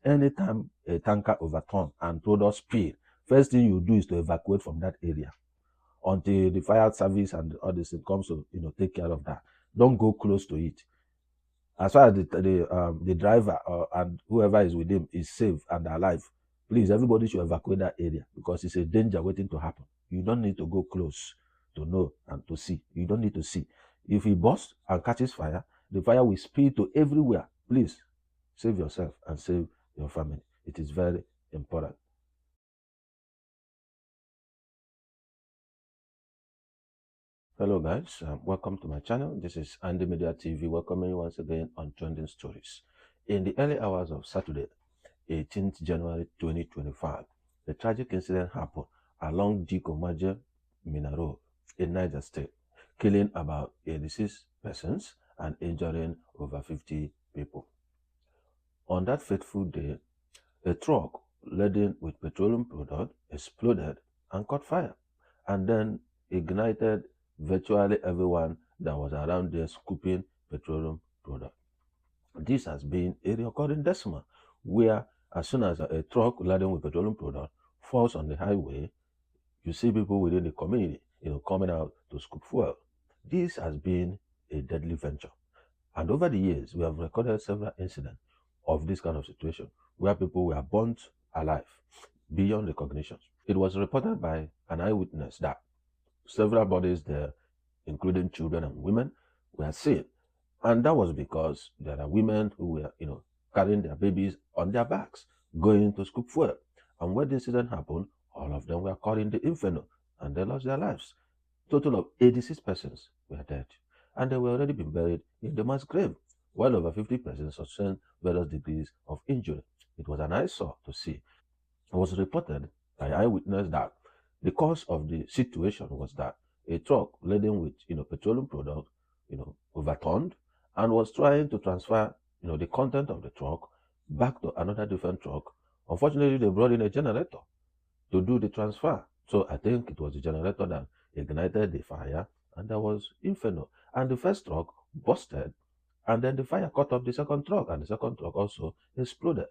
anytime a tanker overturn and product spill, first thing you do is to evacuate from that area until the fire service and all this comes to take care of that. Don't go close to it. As far as the driver and whoever is with him is safe and alive, please, everybody should evacuate that area because it's a danger waiting to happen. You don't need to go close to know and to see. You don't need to see. If he bursts and catches fire, the fire will spread to everywhere. Please save yourself and save your family. It is very important. Hello guys, welcome to my channel. This is Andy Media TV, welcoming you once again on Trending Stories. In the early hours of Saturday, 18th January 2025, a tragic incident happened along Dikko Maje Mina Road in Niger State, killing about 86 persons and injuring over 50 people. On that fateful day, a truck laden with petroleum product exploded and caught fire, and then ignited virtually everyone that was around there scooping petroleum product. This has been a recurring decimal where as soon as a truck laden with petroleum product falls on the highway, you see people within the community, coming out to scoop fuel. This has been a deadly venture. And over the years, we have recorded several incidents of this kind of situation where people were burnt alive beyond recognition. It was reported by an eyewitness that several bodies there, including children and women, were seen. And that was because there are women who were, carrying their babies on their backs, going to scoop fuel. And when the incident happened, all of them were caught in the inferno and they lost their lives. Total of 86 persons were dead. And they were already been buried in the mass grave, while over 50 persons sustained various degrees of injury. It was an eyesore to see. It was reported by eyewitness that the cause of the situation was that a truck laden with petroleum product overturned and was trying to transfer the content of the truck back to another different truck. Unfortunately, they brought in a generator to do the transfer. So I think it was the generator that ignited the fire and there was inferno. And the first truck busted and then the fire caught up the second truck and the second truck also exploded.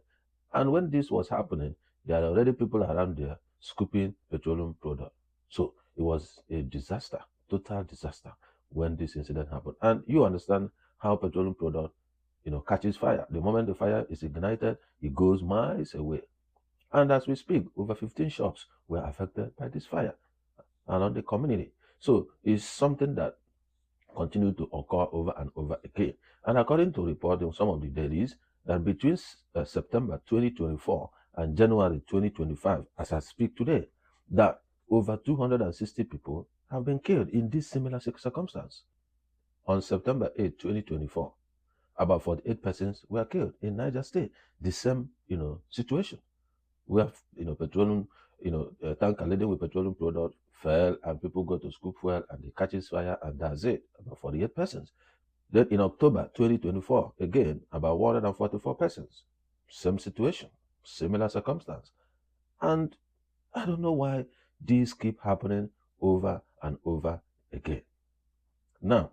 And when this was happening, there are already people around there scooping petroleum product. So it was a disaster, total disaster when this incident happened. And you understand how petroleum product, catches fire. The moment the fire is ignited, it goes miles away. And as we speak, over 15 shops were affected by this fire around the community. So it's something that continued to occur over and over again. And according to report in some of the dailies, that between September 2024 and January 2025, as I speak today, that over 260 people have been killed in this similar circumstance. On September 8, 2024, about 48 persons were killed in Niger State. The same, situation. We have, petroleum, tanker laden with petroleum product fell and people go to scoop fuel and it catches fire and that's it. About 48 persons. Then in October 2024, again, about 144 persons. Same situation, similar circumstance. And I don't know why these keep happening over and over again. Now,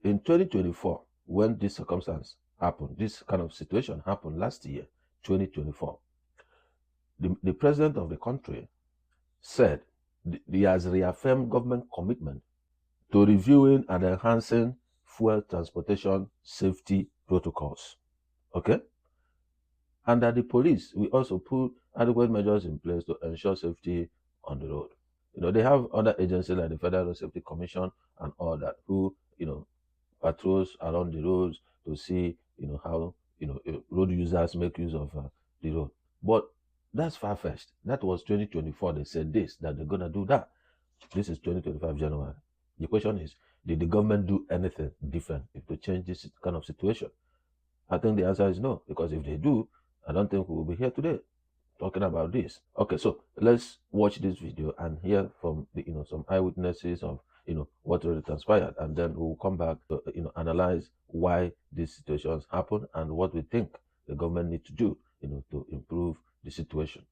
in 2024, when this circumstance happened, this kind of situation happened last year, 2024, the president of the country said he has reaffirmed government commitment to reviewing and enhancing fuel transportation safety protocols. Okay? And that the police will also put adequate measures in place to ensure safety on the road. They have other agencies like the Federal Road Safety Commission and all that who, patrols around the roads to see, how, road users make use of the road. But that's far-fetched. That was 2024. They said this, that they're going to do that. This is 2025 January. The question is, did the government do anything different to change this kind of situation? I think the answer is no, because if they do, I don't think we will be here today talking about this. Okay, so let's watch this video and hear from the, some eyewitnesses of, what really transpired, and then we'll come back to, analyze why these situations happen and what we think the government needs to do, to improve the situation.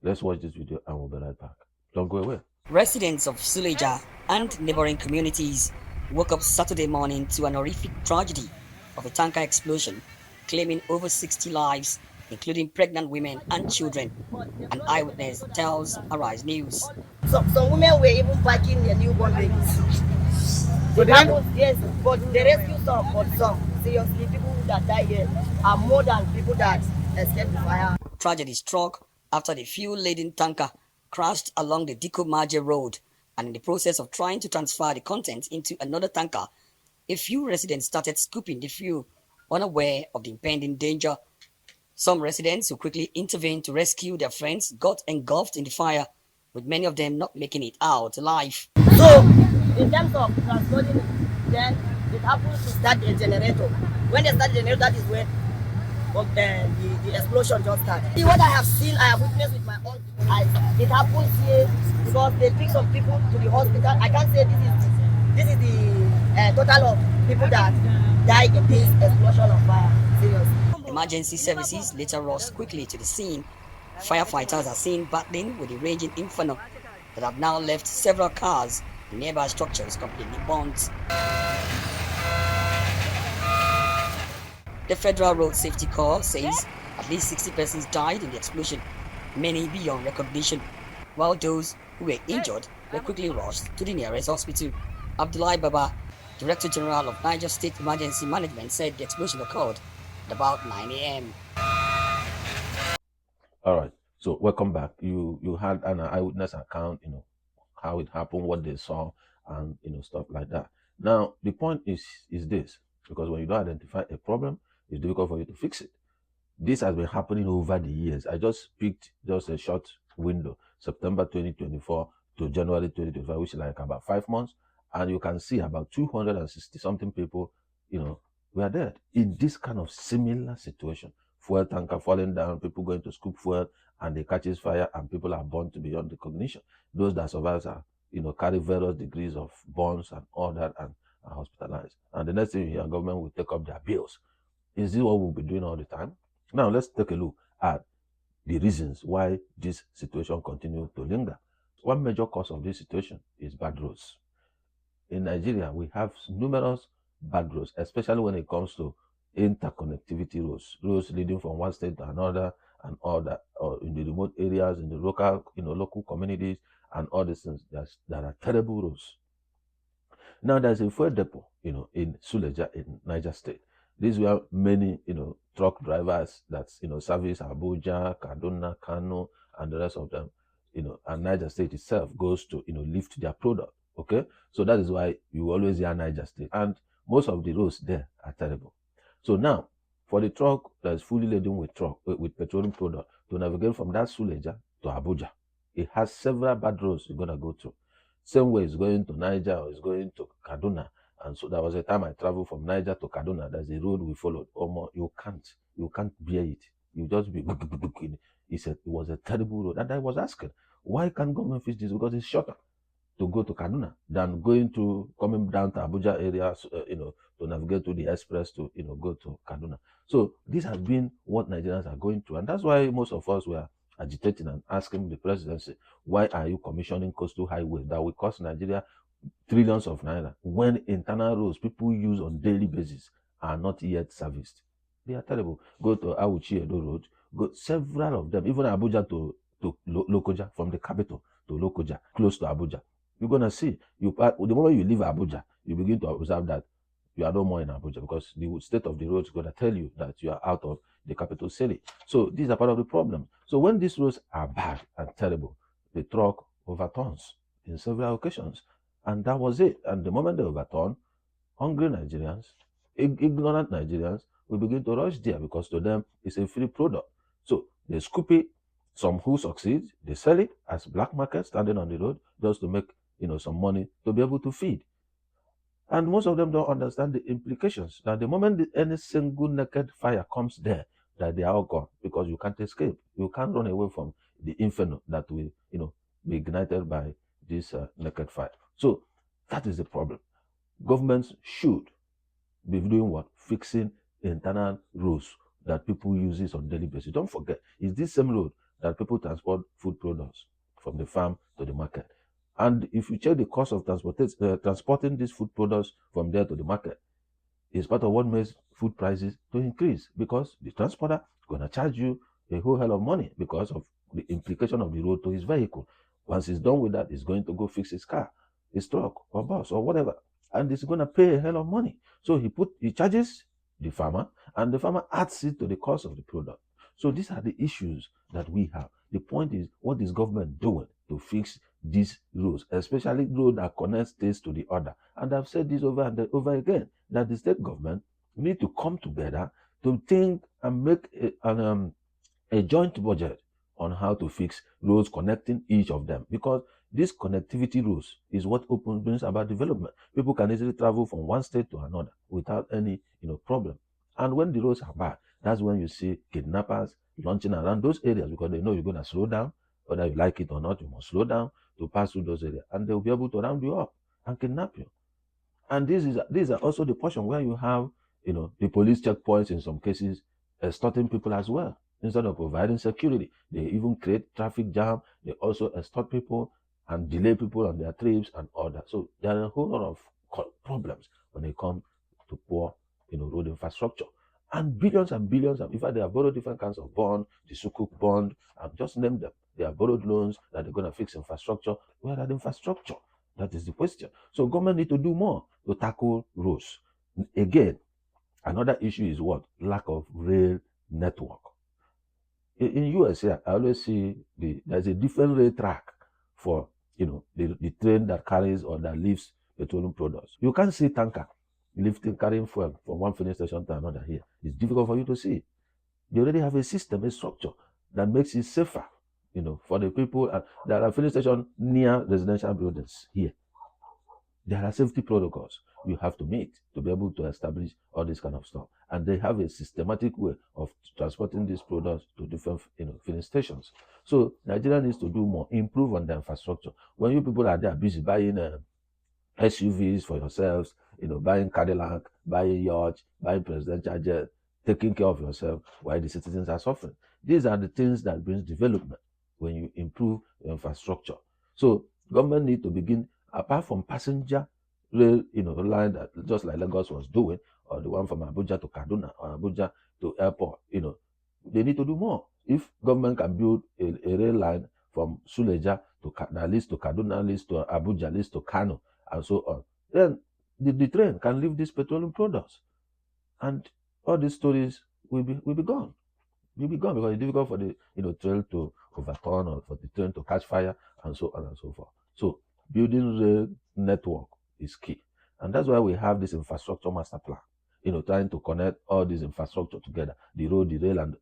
Let's watch this video and we'll be right back. Don't go away. Residents of Suleja and neighboring communities woke up Saturday morning to an horrific tragedy of a tanker explosion, claiming over 60 lives including pregnant women and children. An eyewitness tells Arise News. Some women were even packing their newborn babies. It happens, yes, but they rescue some, but some. Seriously, people that die here are more than people that escaped the fire. Tragedy struck after the fuel-laden tanker crashed along the Dikko Maje road, and in the process of trying to transfer the contents into another tanker, a few residents started scooping the fuel, unaware of the impending danger. Some residents who quickly intervened to rescue their friends got engulfed in the fire, with many of them not making it out alive. So, in terms of transporting it, then it happens to start a generator. When they start the generator, that is when the explosion just started. See, what I have seen, I have witnessed with my own eyes. It happens here because they take some people to the hospital. I can't say this is the total of people that died in this explosion of fire. Seriously. Emergency services later rushed quickly to the scene. Firefighters are seen battling with the raging inferno that have now left several cars and nearby structures completely burnt. The Federal Road Safety Corps says at least 60 persons died in the explosion, many beyond recognition, while those who were injured were quickly rushed to the nearest hospital. Abdullahi Baba, Director General of Niger State Emergency Management, said the explosion occurred at about 9 a.m. All right. So welcome back. You had an eyewitness account, how it happened, what they saw, and stuff like that. Now the point is this, because when you don't identify a problem, it's difficult for you to fix it. This has been happening over the years. I just picked just a short window, September 2024 to January 2025, which is like about 5 months, and you can see about 260 something people, were dead in this kind of similar situation. Fuel tanker falling down, people going to scoop fuel, and they catches fire, and people are burnt beyond recognition. Those that survive are, carry various degrees of burns and all that, and are hospitalized. And the next thing you hear, government will take up their bills. Is this what we'll be doing all the time? Now let's take a look at the reasons why this situation continues to linger. One major cause of this situation is bad roads. In Nigeria, we have numerous bad roads, especially when it comes to interconnectivity roads leading from one state to another, and all that, or in the remote areas, in the local communities, and all these things. There are terrible roads. Now there's a fuel depot, in Suleja in Niger State. This is where many, truck drivers that, service Abuja, Kaduna, Kano, and the rest of them, and Niger State itself goes to, lift their product. Okay. So that is why you always hear Niger State. And most of the roads there are terrible. So now, for the truck that is fully laden with petroleum product to navigate from that Suleja to Abuja, it has several bad roads you're going to go through. Same way it's going to Niger or it's going to Kaduna. And so there was a time I traveled from Niger to Kaduna. There's a road we followed. You can't bear it. You just be. He said it was a terrible road. And I was asking, why can't government fix this? Because it's shorter to go to Kaduna than coming down to Abuja area, to navigate to the express to, go to Kaduna. So this has been what Nigerians are going through. And that's why most of us were agitating and asking the presidency, why are you commissioning coastal highways that will cost Nigeria trillions of naira when internal roads people use on daily basis are not yet serviced? They are terrible. Go to Auchi Edo Road, go several of them, even Abuja to Lokoja, from the capital to Lokoja, close to Abuja. You're gonna see the moment you leave Abuja, you begin to observe that you are no more in Abuja, because the state of the road is gonna tell you that you are out of the capital city. So these are part of the problem. So when these roads are bad and terrible, the truck overturns in several occasions. And that was it. And the moment they overturn, hungry Nigerians, ignorant Nigerians will begin to rush there, because to them it's a free product. So they scoop it. Some who succeed, they sell it as black market, standing on the road, just to make some money to be able to feed. And most of them don't understand the implications. That the moment any single naked fire comes there, that they are all gone, because you can't escape. You can't run away from the inferno that will, be ignited by this naked fire. So that is the problem. Governments should be doing what? Fixing internal roads that people use on daily basis. Don't forget, it's this same road that people transport food products from the farm to the market. And if you check the cost of transporting these food products from there to the market, it's part of what makes food prices to increase, because the transporter going to charge you a whole hell of money because of the implication of the road to his vehicle. Once he's done with that, he's going to go fix his car, his truck, or bus, or whatever. And he's going to pay a hell of money. So he charges the farmer, and the farmer adds it to the cost of the product. So these are the issues that we have. The point is, what is government doing to fix these roads, especially road that connect states to the other? And I've said this over and over again, that the state government need to come together to think and make a joint budget on how to fix roads connecting each of them, because this connectivity roads is what brings about development. People can easily travel from one state to another without any problem. And when the roads are bad, that's when you see kidnappers launching around those areas, because they know you're going to slow down, whether you like it or not. You must slow down to pass through those areas, and they'll be able to round you up and kidnap you. And these are also the portion where you have the police checkpoints in some cases extorting people as well. Instead of providing security, they even create traffic jam. They also extort people and delay people on their trips and all that. So there are a whole lot of problems when it comes to poor road infrastructure. And billions, in fact, they have borrowed different kinds of bond, the Sukuk bond, and just name them. They have borrowed loans that they're going to fix infrastructure. Where are the infrastructure? That is the question. So government need to do more to tackle roads. Again, another issue is what? Lack of rail network. In US here, I always see there's a different rail track for the train that carries or that lifts petroleum products. You can't see tanker carrying fuel from one filling station to another here. It's difficult for you to see. They already have a system, a structure that makes it safer, for the people. And there are filling stations near residential buildings here. There are safety protocols you have to meet to be able to establish all this kind of stuff. And they have a systematic way of transporting these products to different filling stations. So Nigeria needs to do more, improve on the infrastructure. When you people are there busy buying SUVs for yourselves, buying Cadillac, buying yacht, buying presidential jet, taking care of yourself while the citizens are suffering. These are the things that brings development when you improve your infrastructure. So government need to begin, apart from passenger rail, line that just like Lagos was doing, or the one from Abuja to Kaduna or Abuja to airport, they need to do more. If government can build a rail line from Suleja to that leads to Kaduna, leads to Abuja, leads to Kano, and so on, then the train can leave these petroleum products, and all these stories will be gone. Will be gone, because it's difficult for the train to overturn or for the train to catch fire and so on and so forth. So building rail network is key, and that's why we have this infrastructure master plan. Trying to connect all this infrastructure together, the road, the rail, and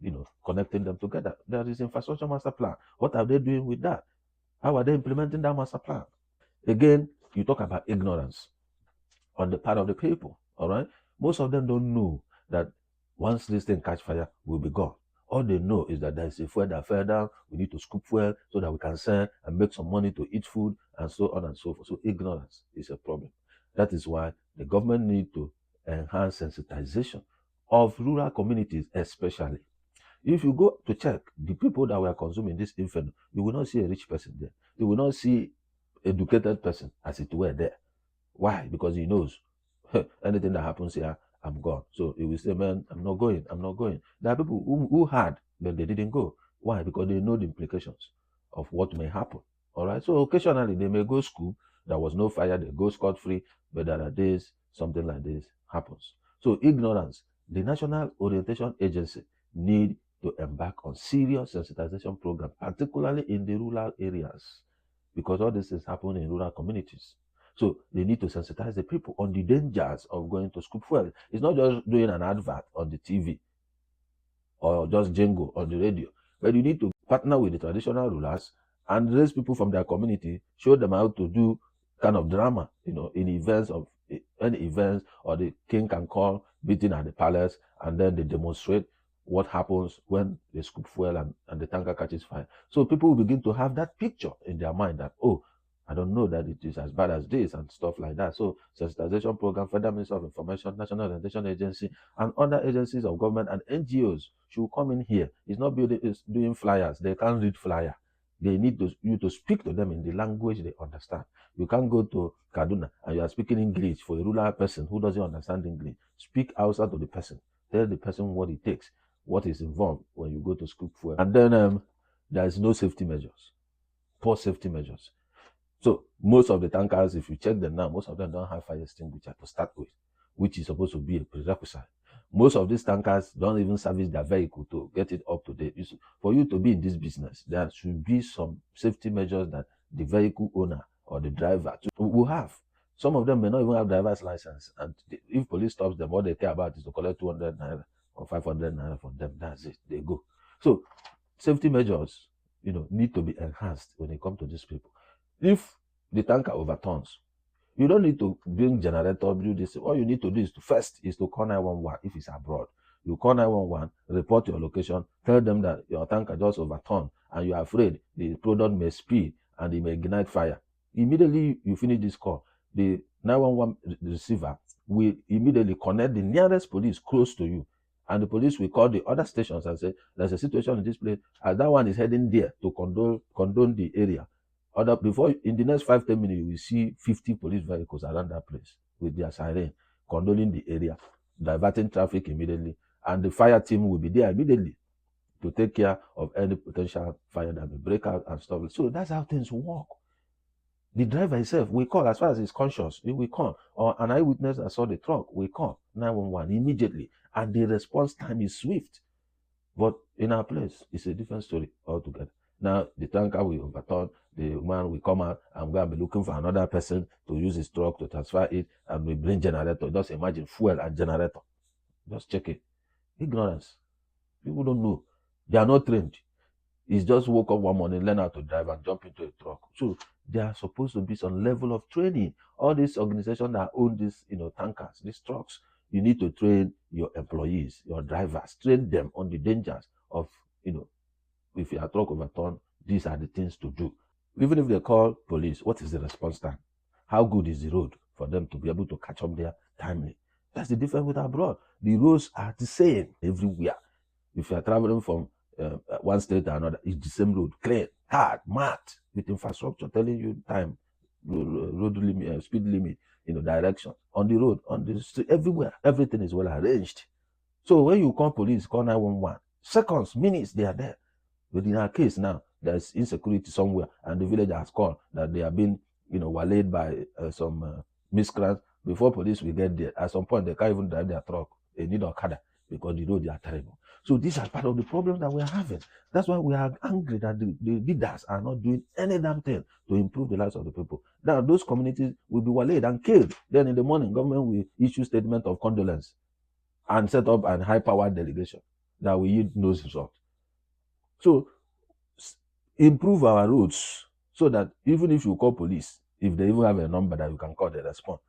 connecting them together. There is infrastructure master plan. What are they doing with that? How are they implementing that master plan? Again, you talk about ignorance on the part of the people. All right, most of them don't know that once this thing catch fire, we'll be gone. All they know is that there's a fuel that fell down. We need to scoop fuel so that we can sell and make some money to eat food and so on and so forth. So ignorance is a problem. That is why the government need to enhance sensitization of rural communities, especially. If you go to check the people that were consuming this inferno, you will not see a rich person there. You will not see educated person as it were there. Why? Because he knows anything that happens here, I'm gone. So he will say, man, I'm not going. There are people who had, but they didn't go. Why? Because they know the implications of what may happen. All right. So occasionally they may go scoop. There was no fire. They go scot-free. But there are days something like this happens. So ignorance. The National Orientation Agency need to embark on serious sensitization program, particularly in the rural areas, because all this is happening in rural communities. So they need to sensitize the people on the dangers of going to scoop fuel. It's not just doing an advert on the TV or just jingle on the radio, but you need to partner with the traditional rulers and raise people from their community, show them how to do kind of drama, in events of any events, or the king can call meeting at the palace, and then they demonstrate what happens when they scoop fuel and the tanker catches fire. So people will begin to have that picture in their mind that, oh, I don't know that it is as bad as this and stuff like that. So sensitization program, Federal Ministry of Information, National Orientation Agency, and other agencies of government and NGOs should come in here. It's not doing flyers. They can't read flyer. They need you to speak to them in the language they understand. You can't go to Kaduna and you are speaking English for a rural person who doesn't understand English. Speak outside to the person. Tell the person what it takes. what is involved when you go to scoop fuel. And then there is no safety measures, poor safety measures. So most of the tankers, if you check them now, most of them don't have fire extinguisher to start with, which is supposed to be a prerequisite. Most of these tankers don't even service their vehicle to get it up to date. For you to be in this business, there should be some safety measures that the vehicle owner or the driver will have. Some of them may not even have driver's license, and if police stops them, all they care about is to collect 200 naira or 500 naira from them. That's it. They go. So safety measures, need to be enhanced when it comes to these people. If the tanker overturns, you don't need to bring generator, do this. All you need to do is to call 911 if it's abroad. You call 911, report your location, tell them that your tanker just overturned and you're afraid the product may spill and it may ignite fire. Immediately you finish this call, the 911 receiver will immediately connect the nearest police close to you. And the police will call the other stations and say, there's a situation in this place, and that one is heading there to condone the area. Before in the next 5-10 minutes, you will see 50 police vehicles around that place with their siren, condoning the area, diverting traffic immediately, and the fire team will be there immediately to take care of any potential fire that may break out and stuff. So that's how things work. The driver himself will call, as far as he's conscious, he will call. Or an eyewitness that saw the truck will call 911 immediately, and the response time is swift. But in our place, it's a different story altogether. Now, the tanker will overturn, the man will come out and go and be looking for another person to use his truck to transfer it, and we bring generator. Just imagine fuel and generator. Just check it. Ignorance. People don't know. They are not trained. He's just woke up one morning, learn how to drive and jump into a truck. So there are supposed to be some level of training. All these organizations that own these, tankers, these trucks, you need to train your employees, your drivers, train them on the dangers of, if your truck overturned, these are the things to do. Even if they call police, what is the response time? How good is the road for them to be able to catch up there timely? That's the difference with abroad. The roads are the same everywhere. If you are traveling from one state to another, it's the same road, clear, hard, marked, with infrastructure telling you time, road limit, speed limit, direction. On the road, on the street, everywhere, everything is well arranged. So when you call police, call 911, seconds, minutes, they are there. But in our case now, there's insecurity somewhere, and the village has called that they have been, waylaid by some miscreants. Before police will get there, at some point they can't even drive their truck. They need Okada because the roads are terrible. So these are part of the problem that we are having. That's why we are angry that the leaders are not doing any damn thing to improve the lives of the people. Now those communities will be waylaid and killed. Then in the morning, government will issue statement of condolence and set up an high-powered delegation that will yield no result. So improve our roads so that even if you call police, if they even have a number that you can call, they respond,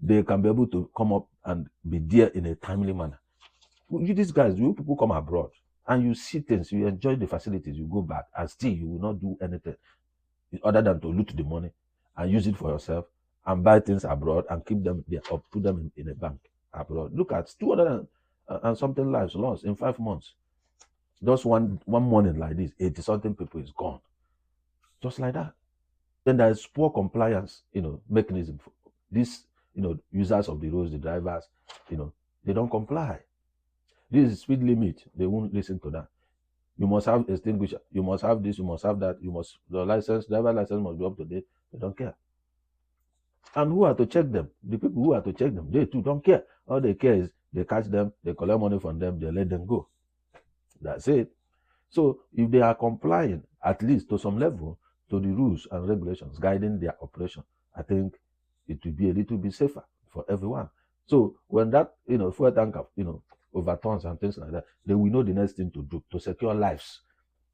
they can be able to come up and be there in a timely manner. These guys, you people come abroad and you see things, you enjoy the facilities, you go back, and still you will not do anything other than to loot the money and use it for yourself and buy things abroad and keep them there or put them in a bank abroad. Look at 200 and something lives lost in 5 months. Just one morning like this, 80-something people is gone. Just like that. Then there is poor compliance, mechanism. These, users of the roads, the drivers, they don't comply. This is speed limit. They won't listen to that. You must have extinguisher. You must have this. You must have that. The driver license must be up to date. They don't care. And who are to check them? The people who are to check them, they too don't care. All they care is they catch them, they collect money from them, they let them go. That's it. So if they are complying, at least to some level, to the rules and regulations guiding their operation, I think it will be a little bit safer for everyone. So when that, fuel tanker, overturns and things like that, they will know the next thing to do to secure lives.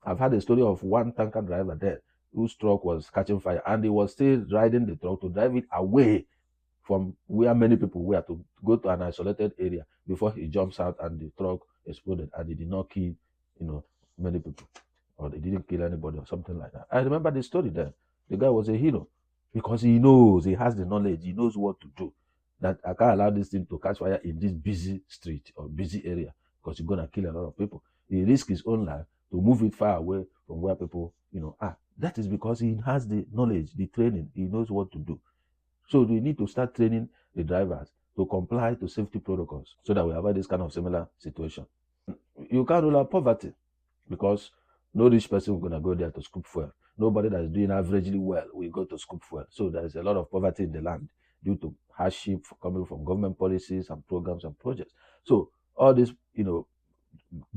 I've had a story of one tanker driver there whose truck was catching fire, and he was still riding the truck to drive it away from where many people were to go to an isolated area before he jumps out and the truck exploded, and he did not kill, many people, or they didn't kill anybody or something like that. I remember the story there. The guy was a hero because he knows, he has the knowledge, he knows what to do. That I can't allow this thing to catch fire in this busy street or busy area because you're gonna kill a lot of people. He risks his own life to move it far away from where people, are. That is because he has the knowledge, the training, he knows what to do. So we need to start training the drivers to comply to safety protocols so that we avoid this kind of similar situation. You can't rule out poverty because no rich person is going to go there to scoop fuel. Nobody that is doing averagely well will go to scoop fuel. So there is a lot of poverty in the land due to hardship coming from government policies and programs and projects. So all these,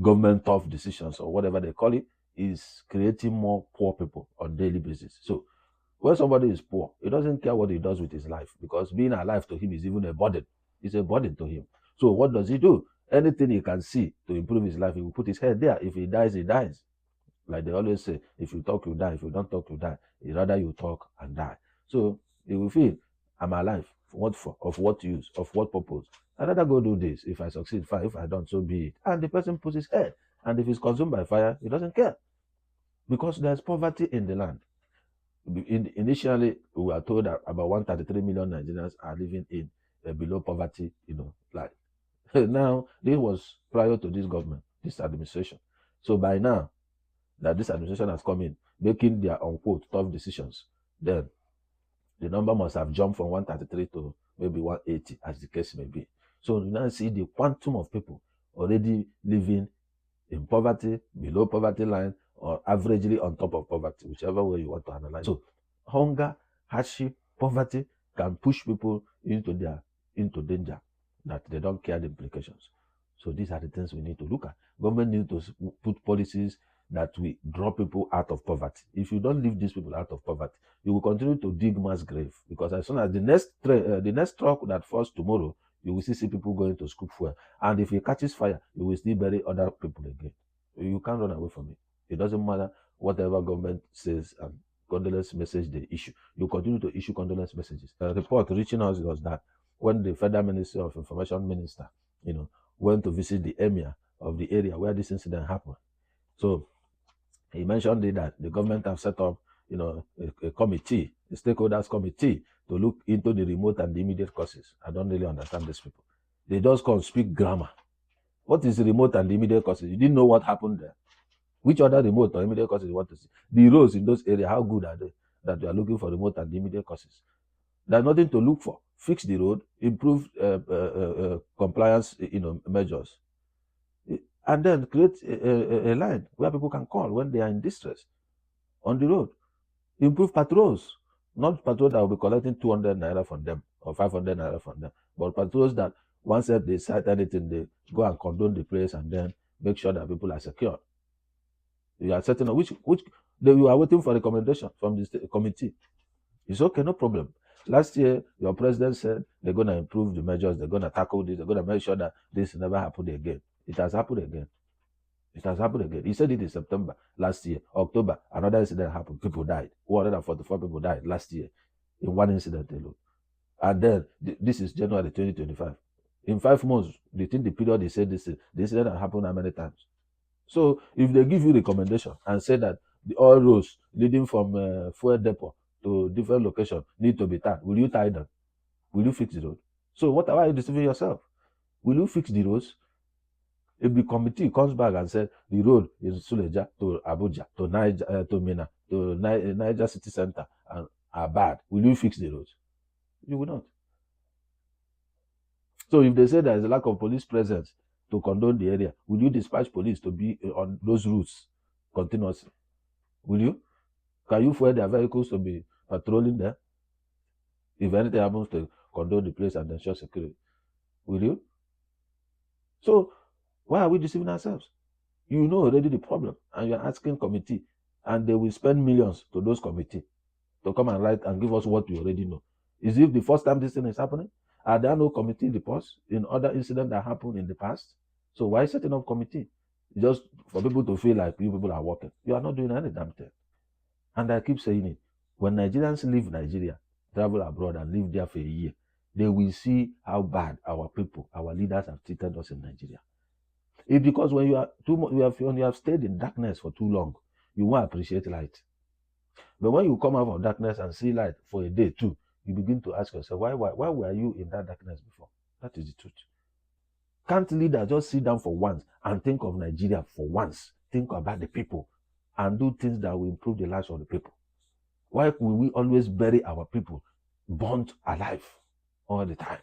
government tough decisions or whatever they call it is creating more poor people on daily basis. So when somebody is poor, he doesn't care what he does with his life because being alive to him is even a burden. It's a burden to him. So what does he do? Anything he can see to improve his life, he will put his head there. If he dies, he dies. Like they always say, if you talk, you die. If you don't talk, you die. It's rather you talk and die. So he will feel, I'm alive. What for? Of what use? Of what purpose? I'd rather go do this. If I succeed, fine. If I don't, so be it. And the person puts his head. And if he's consumed by fire, he doesn't care. Because there's poverty in the land. Initially, we were told that about 133 million Nigerians are living in below poverty, like now, this was prior to this government, this administration. So by now, that this administration has come in, making their unquote tough decisions, then the number must have jumped from 133 to maybe 180, as the case may be. So you now see the quantum of people already living in poverty, below poverty line, or averagely on top of poverty, whichever way you want to analyze. So hunger, hardship, poverty can push people into danger that they don't care the implications. So these are the things we need to look at. Government needs to put policies that will draw people out of poverty. If you don't leave these people out of poverty, you will continue to dig mass grave, because as soon as the next truck that falls tomorrow, you will see people going to scoop fuel. And if it catches fire, you will still bury other people again. You can't run away from it. It doesn't matter whatever government says and condolence message they issue. You continue to issue condolence messages. A report reaching us was that when the Federal Ministry of Information Minister, went to visit the emir of the area where this incident happened. So he mentioned that the government have set up, a committee, a stakeholders committee, to look into the remote and the immediate causes. I don't really understand these people. They just can't speak grammar. What is the remote and the immediate causes? You didn't know what happened there. Which other remote or immediate causes you want to see? The roads in those areas, how good are they that you are looking for remote and the immediate causes? There's nothing to look for. Fix the road, improve compliance, measures, and then create a line where people can call when they are in distress on the road. Improve patrols, not patrols that will be collecting 200 naira from them or 500 naira from them, but patrols that once they cite anything, they go and condone the place and then make sure that people are secure. You are certain which you are waiting for recommendation from this committee. It's okay, no problem. Last year, your president said they're going to improve the measures, they're going to tackle this, they're going to make sure that this never happened again. It has happened again. It has happened again. He said it in September last year. October, another incident happened. People died. 144 people died last year in one incident alone. And then this is January 2025. In 5 months, within the period they said this incident happened how many times? So if they give you recommendation and say that the oil roads leading from fuel depot to different locations need to be tied, will you tie them? Will you fix the road? So what are you deceiving yourself? Will you fix the roads? If the committee comes back and says the road is Suleja to Abuja, to Niger, to Mina, to Niger City Center are bad, will you fix the roads? You will not. So if they say there is a lack of police presence to condone the area, will you dispatch police to be on those routes continuously? Will you? Can you fuel their vehicles to be patrolling there? If anything happens to condone the place and ensure security, will you? So why are we deceiving ourselves? You know already the problem, and you're asking committee, and they will spend millions to those committee to come and write and give us what we already know. Is it the first time this thing is happening? Are there no committee reports in other incidents that happened in the past? So why setting up committee? Just for people to feel like you people are working. You are not doing any damn thing. And I keep saying it. When Nigerians leave Nigeria, travel abroad and live there for a year, they will see how bad our people, our leaders have treated us in Nigeria. It's because when you have stayed in darkness for too long, you won't appreciate light. But when you come out of darkness and see light for a day too, you begin to ask yourself, why were you in that darkness before? That is the truth. Can't leaders just sit down for once and think of Nigeria for once? Think about the people and do things that will improve the lives of the people. Why will we always bury our people burnt alive all the time?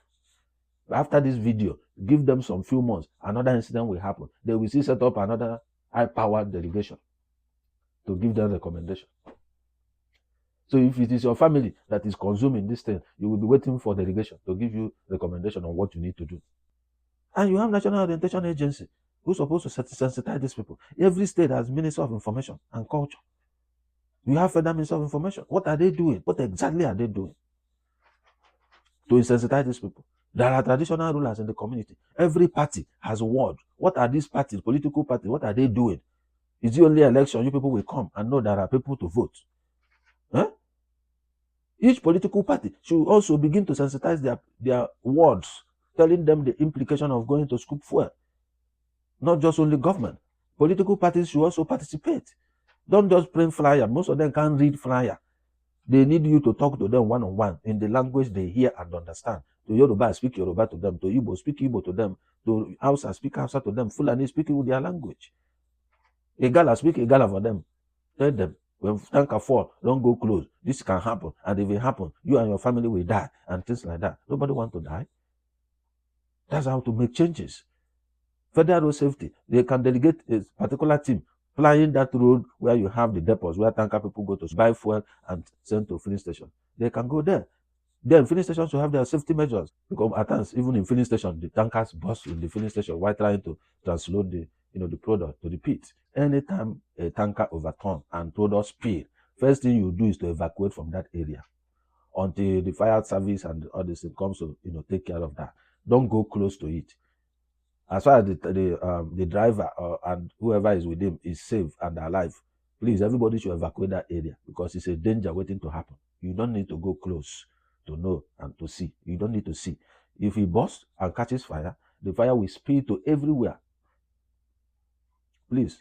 After this video, give them some few months, another incident will happen. They will see set up another high-powered delegation to give them recommendation. So if it is your family that is consuming this thing, you will be waiting for delegation to give you recommendation on what you need to do. And you have National Orientation Agency who's supposed to sensitize these people. Every state has Minister of Information and Culture. You have Federal Minister of Information. What are they doing? What exactly are they doing to sensitize these people? There are traditional rulers in the community. Every party has a word. What are these parties, political parties, what are they doing? Is it only election? You people will come and know there are people to vote. Huh? Each political party should also begin to sensitize their words, telling them the implication of going to scoop fuel. Not just only government. Political parties should also participate. Don't just print flyer. Most of them can't read flyer. They need you to talk to them one-on-one in the language they hear and understand. To Yoruba, speak Yoruba to them. To Igbo, speak Igbo to them. To Hausa, speak Hausa to them. Fulani, speak with their language. Igala, speak Igala for them. Tell them, when tanker fall, don't go close. This can happen. And if it happens, you and your family will die. And things like that. Nobody wants to die. That's how to make changes. Federal road safety, they can delegate a particular team flying that road where you have the depots, where tanker people go to buy fuel and send to filling station. They can go there. Then filling stations will have their safety measures. Because at times, even in filling station, the tankers burst in the filling station while trying to transload the product to the pit. Anytime a tanker overturns and product spill, first thing you do is to evacuate from that area until the fire service and all this comes to take care of that. Don't go close to it. As far as the driver and whoever is with him is safe and alive, please, everybody should evacuate that area because it's a danger waiting to happen. You don't need to go close to know and to see. You don't need to see. If he bursts and catches fire, the fire will spread to everywhere. Please,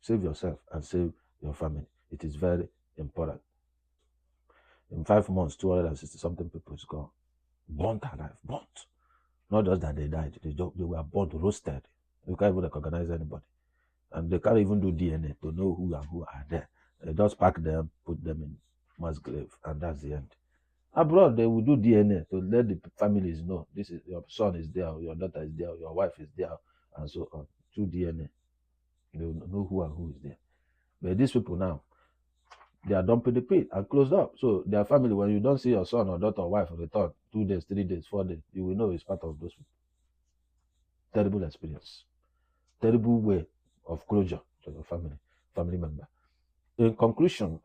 save yourself and save your family. It is very important. In 5 months, 260-something people is gone. Burnt alive. Burnt. Not just that they died, they were burnt, roasted. You can't even recognize anybody. And they can't even do DNA to know who and who are there. They just pack them, put them in mass grave, and that's the end. Abroad, they will do DNA to let the families know this is your son is there, or your daughter is there, or your wife is there, and so on. Through DNA, they will know who and who is there. But these people now, they are dumping the pit and closed up. So their family, when you don't see your son or daughter or wife return 2 days, 3 days, 4 days, you will know it's part of those people. Terrible experience. Terrible way of closure to your family member. In conclusion,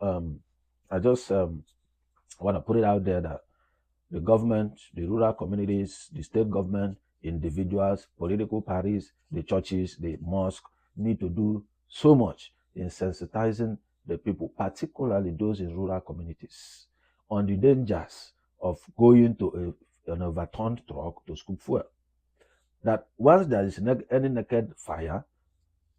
I just want to put it out there that the government, the rural communities, the state government, individuals, political parties, the churches, the mosque need to do so much in sensitizing the people, particularly those in rural communities, on the dangers of going to an overturned truck to scoop fuel. That once there is any naked fire,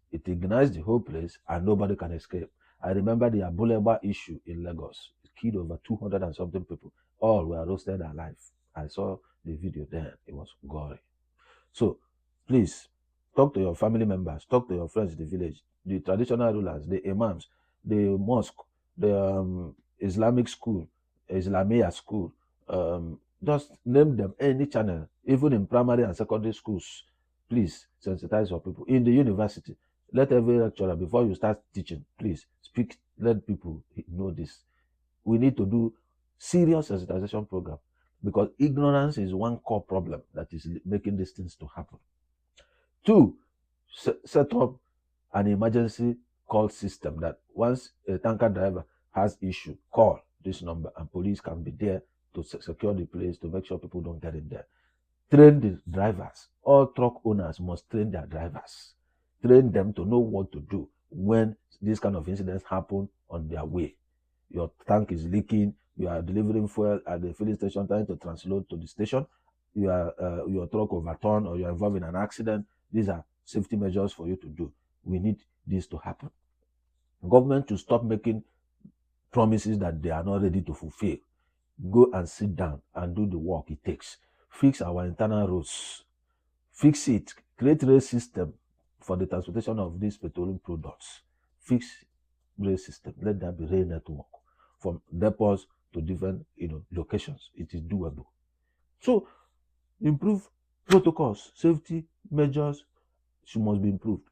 it ignites the whole place and nobody can escape. I remember the Abuleba issue in Lagos. It killed over 200 and something people. All were roasted alive. I saw the video then. It was gory. So, please, talk to your family members, talk to your friends in the village, the traditional rulers, the imams, the mosque, the Islamic school, Islamia school, just name them any channel, even in primary and secondary schools. Please sensitize your people. In the university, let every lecturer, before you start teaching, please speak, let people know this. We need to do serious sensitization program because ignorance is one core problem that is making these things to happen. 2, set up an emergency call system that once a tanker driver has issue, call this number and police can be there to secure the place to make sure people don't get in there. Train the drivers. All truck owners must train their drivers. Train them to know what to do when these kind of incidents happen on their way. Your tank is leaking, you are delivering fuel at the filling station trying to transload to the station, your truck overturned or you're involved in an accident. These are safety measures for you to do. We need this to happen. Government to stop making promises that they are not ready to fulfill. Go and sit down and do the work it takes. Fix our internal roads. Fix it. Create rail system for the transportation of these petroleum products. Fix rail system. Let there be rail network from depots to different locations. It is doable. So improve protocols, safety measures must be improved.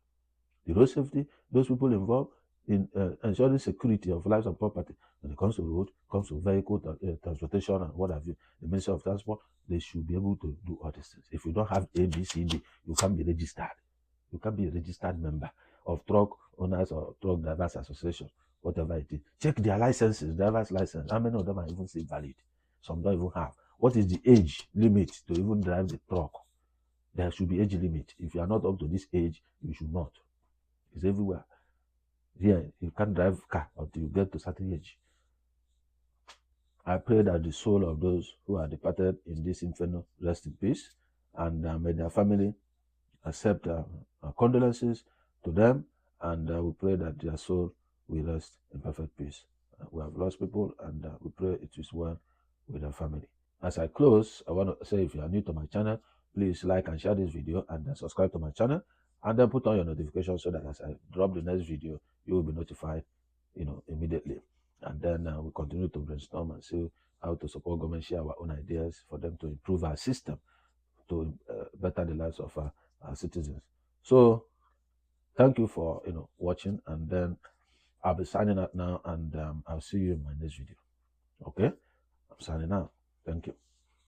The road safety, those people involved in ensuring security of lives and property when it comes to road, comes to vehicle transportation and what have you, the Ministry of Transport, they should be able to do all these things. If you don't have A, B, C, D, you can't be registered. You can't be a registered member of Truck Owners or Truck Drivers Association, whatever it is. Check their licenses, driver's license. How many of them are even still valid? Some don't even have. What is the age limit to even drive the truck? There should be age limit. If you are not up to this age, you should not. It's everywhere. Here, you can't drive car until you get to certain age. I pray that the soul of those who are departed in this inferno rest in peace, and may their family accept condolences to them, and we pray that their soul will rest in perfect peace. We have lost people, and we pray it is well with their family. As I close, I want to say, if you are new to my channel, please like and share this video, and then subscribe to my channel, and then put on your notifications so that as I drop the next video, you will be notified, immediately. And then we continue to brainstorm and see how to support government, share our own ideas for them to improve our system to better the lives of our citizens. So thank you for watching, and then I'll be signing out now, and I'll see you in my next video. Okay, I'm signing out. Thank you.